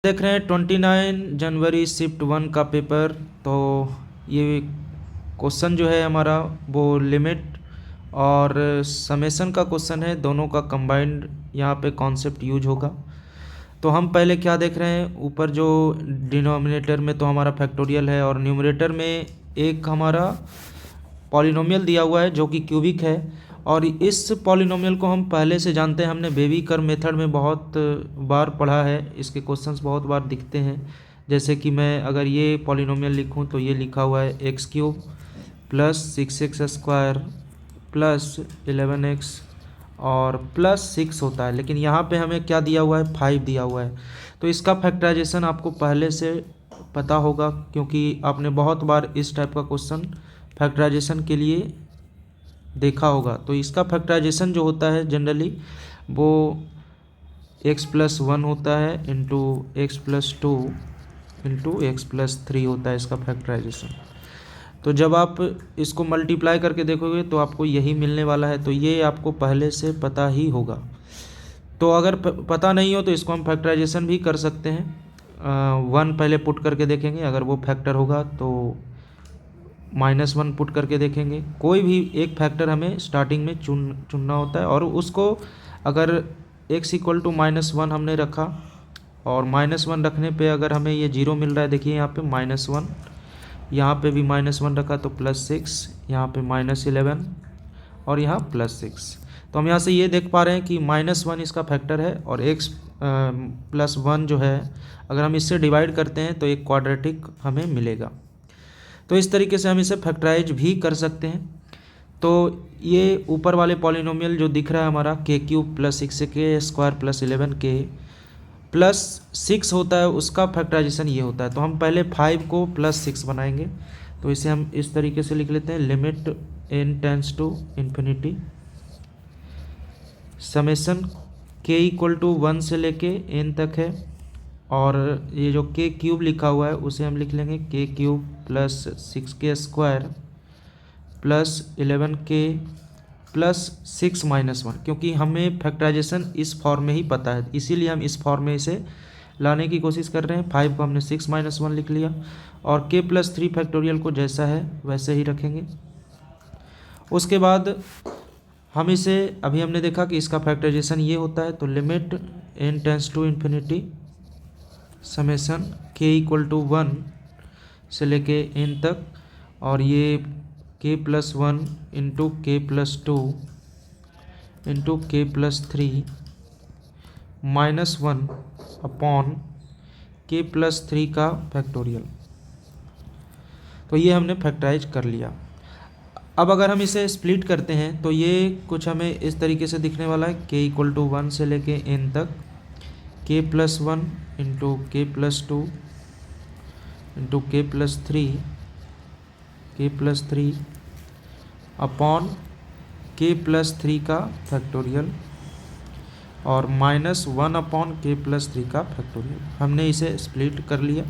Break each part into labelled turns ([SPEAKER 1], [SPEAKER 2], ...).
[SPEAKER 1] देख रहे हैं 29 जनवरी शिफ्ट 1 का पेपर। तो ये क्वेश्चन जो है हमारा वो लिमिट और समेशन का क्वेश्चन है, दोनों का कंबाइंड यहाँ पे कॉन्सेप्ट यूज होगा। तो हम पहले क्या देख रहे हैं, ऊपर जो डिनोमिनेटर में तो हमारा फैक्टोरियल है और न्यूमरेटर में एक हमारा पॉलिनोमियल दिया हुआ है जो कि क्यूबिक है। और इस पॉलिनोमियल को हम पहले से जानते हैं, हमने बेबी कर्व मेथड में बहुत बार पढ़ा है, इसके क्वेश्चंस बहुत बार दिखते हैं। जैसे कि मैं अगर ये पॉलिनोमियल लिखूं तो ये लिखा हुआ है x cube plus 6x square plus 11x और प्लस 6 होता है, लेकिन यहाँ पे हमें क्या दिया हुआ है, 5 दिया हुआ है। तो इसका फैक्टराइजेशन आपको पहले से पता होगा, क्योंकि आपने बहुत बार इस टाइप का क्वेश्चन फैक्टराइजेशन के लिए देखा होगा। तो इसका फैक्टराइजेशन जो होता है जनरली वो x+1 होता है इंटू x+2 इंटू x+3 होता है इसका फैक्टराइजेशन। तो जब आप इसको मल्टीप्लाई करके देखोगे तो आपको यही मिलने वाला है, तो ये आपको पहले से पता ही होगा। तो अगर पता नहीं हो तो इसको हम फैक्टराइजेशन भी कर सकते हैं। 1 पहले पुट करके देखेंगे, अगर वो फैक्टर होगा तो -1 पुट करके देखेंगे। कोई भी एक फैक्टर हमें स्टार्टिंग में चुनना होता है, और उसको अगर x = -1 हमने रखा और -1 रखने पे अगर हमें ये 0 मिल रहा है, देखिए यहाँ पे -1, यहाँ पे भी -1 रखा तो +6, यहाँ पे -11 और यहाँ +6। तो हम यहाँ से ये देख पा रहे हैं कि -1 इसका फैक्टर है और x+1 जो है अगर हम इससे डिवाइड करते हैं तो एक क्वाड्रेटिक हमें मिलेगा। तो इस तरीके से हम इसे फैक्टराइज भी कर सकते हैं। तो ये ऊपर वाले पॉलिनोमियल जो दिख रहा है हमारा k³ + 6k² + 11k + 6 होता है, उसका फैक्टराइजेशन ये होता है। तो हम पहले 5 को +6 बनाएंगे, तो इसे हम इस तरीके से लिख लेते हैं, limit n tends to infinity summation k = 1 से लेके n तक है। और ये जो k³ लिखा हुआ है उसे हम लिख लेंगे k³ + 6k² + 11k + 6 - 1, क्योंकि हमें फैक्टराइजेशन इस फॉर्म में ही पता है, इसीलिए हम इस फॉर्म में इसे लाने की कोशिश कर रहे हैं। 5 को हमने 6 - 1 लिख लिया और k+3 फैक्टोरियल को जैसा है वैसे ही रखेंगे। उसके बाद हम इसे, अभी हमने देखा कि इसका फैक्टराइजेशन ये होता है, तो limit n tends to infinity summation k = 1 से लेके n तक, और ये k+1 into k+2 into k+3 -1 upon k+3 का फैक्टोरियल। तो ये हमने फैक्टराइज कर लिया। अब अगर हम इसे स्प्लिट करते हैं तो ये कुछ हमें इस तरीके से दिखने वाला है, k = 1 से लेके n तक k+1 into k+2 into k+3 upon k+3 का फैक्टोरियल और -1 अपॉन k+3 का फैक्टोरियल। हमने इसे स्प्लिट कर लिया।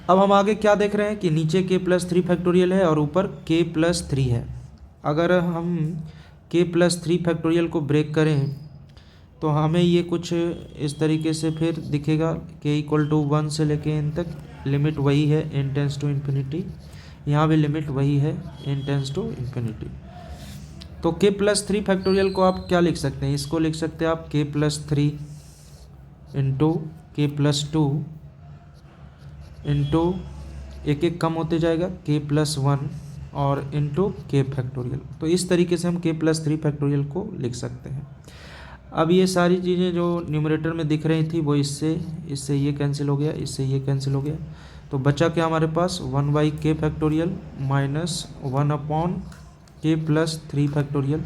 [SPEAKER 1] अब हम आगे क्या देख रहे हैं कि नीचे k+3 फैक्टोरियल है और ऊपर k+3 है। अगर हम k+3 फैक्टोरियल को ब्रेक करें तो हमें ये कुछ इस तरीके से फिर दिखेगा, k = 1 से लेके n तक, लिमिट वही है n टेंड्स टू इन्फिनिटी, यहाँ भी लिमिट वही है n टेंड्स टू इन्फिनिटी। तो k+3 फैक्टोरियल को आप क्या लिख सकते हैं, इसको लिख सकते हैं आप k+3 इंटू k+2 इंटू एक एक कम होते जाएगा k+1 और इंटू k फैक्टोरियल। तो इस तरीके से हम k+3 फैक्टोरियल को लिख सकते हैं। अब ये सारी चीज़ें जो न्यूमरेटर में दिख रही थी वो इससे ये कैंसिल हो गया, इससे ये कैंसिल हो गया, तो बचा क्या हमारे पास 1/k factorial -1 upon k+3 factorial.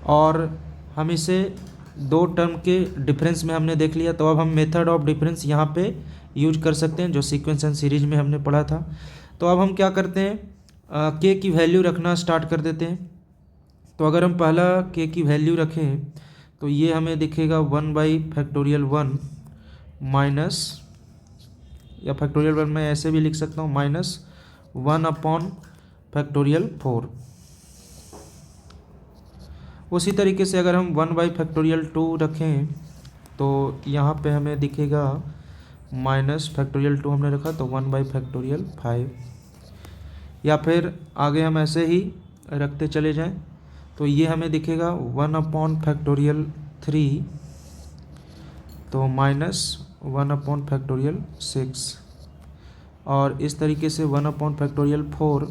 [SPEAKER 1] और हम इसे दो टर्म के डिफरेंस में हमने देख लिया, तो अब हम मेथड ऑफ डिफरेंस यहाँ पे यूज कर सकते हैं जो सीक्वेंस एंड सीरीज में हमने पढ़ा था। तो अब हम क्या करते हैं, k की वैल्यू रखना स्टार्ट कर देते हैं। तो अगर हम पहला k की वैल्यू रखें तो ये हमें दिखेगा 1/1 माइनस, या फैक्टोरियल 1 मैं ऐसे भी लिख सकता हूँ, -1 अपॉन फैक्टोरियल 4। उसी तरीके से अगर हम 1/2 रखें तो यहाँ पे हमें दिखेगा माइनस फैक्टोरियल 2 हमने रखा तो 1/5, या फिर आगे हम ऐसे ही रखते चले जाएं तो ये हमें दिखेगा 1/3 तो -1/6, और इस तरीके से 1/4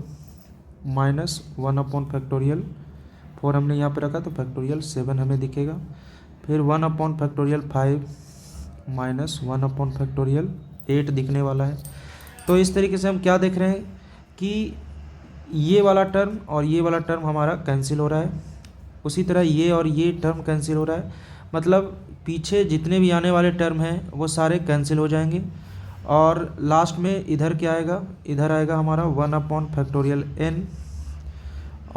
[SPEAKER 1] -1/4 हमने यहाँ पे रखा तो फैक्टोरियल 7 हमें दिखेगा। फिर 1/5 -1/8 दिखने वाला है। तो इस तरीके से हम क्या देख रहे हैं कि ये वाला टर्म और ये वाला टर्म हमारा कैंसिल हो रहा है, उसी तरह ये और ये टर्म कैंसिल हो रहा है, मतलब पीछे जितने भी आने वाले टर्म हैं वो सारे कैंसिल हो जाएंगे। और लास्ट में इधर क्या आएगा, इधर आएगा हमारा 1/n,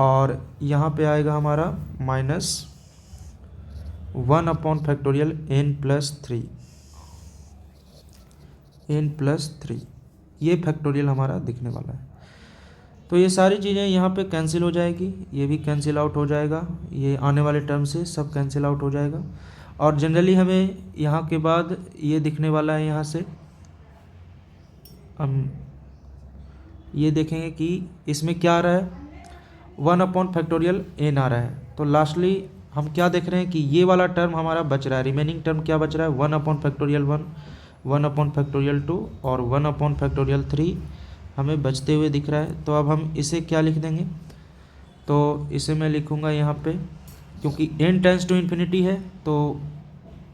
[SPEAKER 1] और यहाँ पे आएगा हमारा -1/n+3 ये फैक्टोरियल हमारा दिखने वाला है। तो ये सारी चीज़ें यहाँ पे कैंसिल हो जाएगी, ये भी कैंसिल आउट हो जाएगा, ये आने वाले टर्म से सब कैंसिल आउट हो जाएगा। और जनरली हमें यहाँ के बाद ये दिखने वाला है, यहाँ से हम ये देखेंगे कि इसमें क्या आ रहा है, 1/n आ रहा है। तो लास्टली हम क्या देख रहे हैं कि ये वाला टर्म हमारा बच रहा है, रिमेनिंग टर्म क्या बच रहा है, 1/1, 1/2 और 1/3 हमें बचते हुए दिख रहा है। तो अब हम इसे क्या लिख देंगे, तो इसे मैं लिखूँगा यहाँ पे, क्योंकि n टेंस टू इन्फिनिटी है तो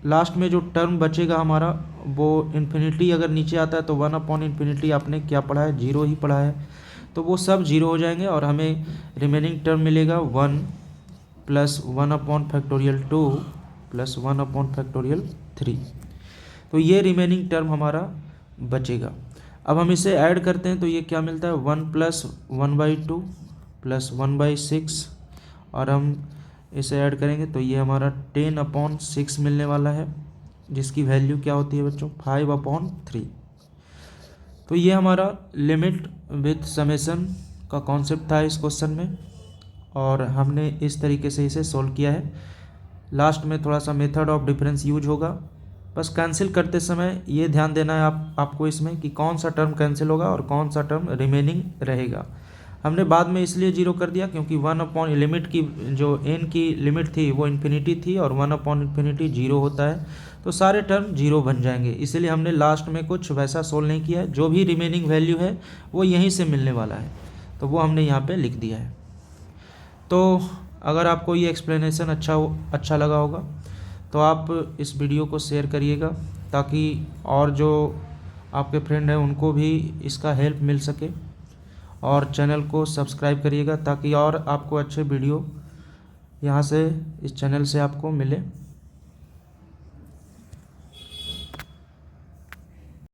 [SPEAKER 1] लास्ट में जो टर्म बचेगा हमारा वो इन्फिनिटी अगर नीचे आता है तो 1/∞ आपने क्या पढ़ा है, 0 ही पढ़ा है, तो वो सब 0 हो जाएंगे और हमें रिमेनिंग टर्म मिलेगा 1 + 1/2 + 1/3। तो ये रिमेनिंग टर्म हमारा बचेगा। अब हम इसे ऐड करते हैं तो ये क्या मिलता है, 1 + 1/2 + 1/6, और हम इसे ऐड करेंगे तो ये हमारा 10/6 मिलने वाला है, जिसकी वैल्यू क्या होती है बच्चों, 5/3। तो ये हमारा लिमिट विथ समेशन का कॉन्सेप्ट था इस क्वेश्चन में, और हमने इस तरीके से इसे सोल्व किया है। लास्ट में थोड़ा सा मेथड ऑफ डिफरेंस यूज होगा, बस कैंसिल करते समय ये ध्यान देना है आपको इसमें कि कौन सा टर्म कैंसिल होगा और कौन सा टर्म रिमेनिंग रहेगा। हमने बाद में इसलिए 0 कर दिया क्योंकि 1/ लिमिट की जो n की लिमिट थी वो इन्फिनिटी थी, और 1/∞ 0 होता है, तो सारे टर्म 0 बन जाएंगे, इसलिए हमने लास्ट में कुछ वैसा सोल्व नहीं किया है। जो भी रिमेनिंग वैल्यू है वो यहीं से मिलने वाला है, तो वो हमने यहाँ पे लिख दिया है। तो अगर आपको ये एक्सप्लेनेशन अच्छा लगा होगा तो आप इस वीडियो को शेयर करिएगा, ताकि और जो आपके फ्रेंड हैं उनको भी इसका हेल्प मिल सके, और चैनल को सब्सक्राइब करिएगा ताकि और आपको अच्छे वीडियो यहाँ से इस चैनल से आपको मिले।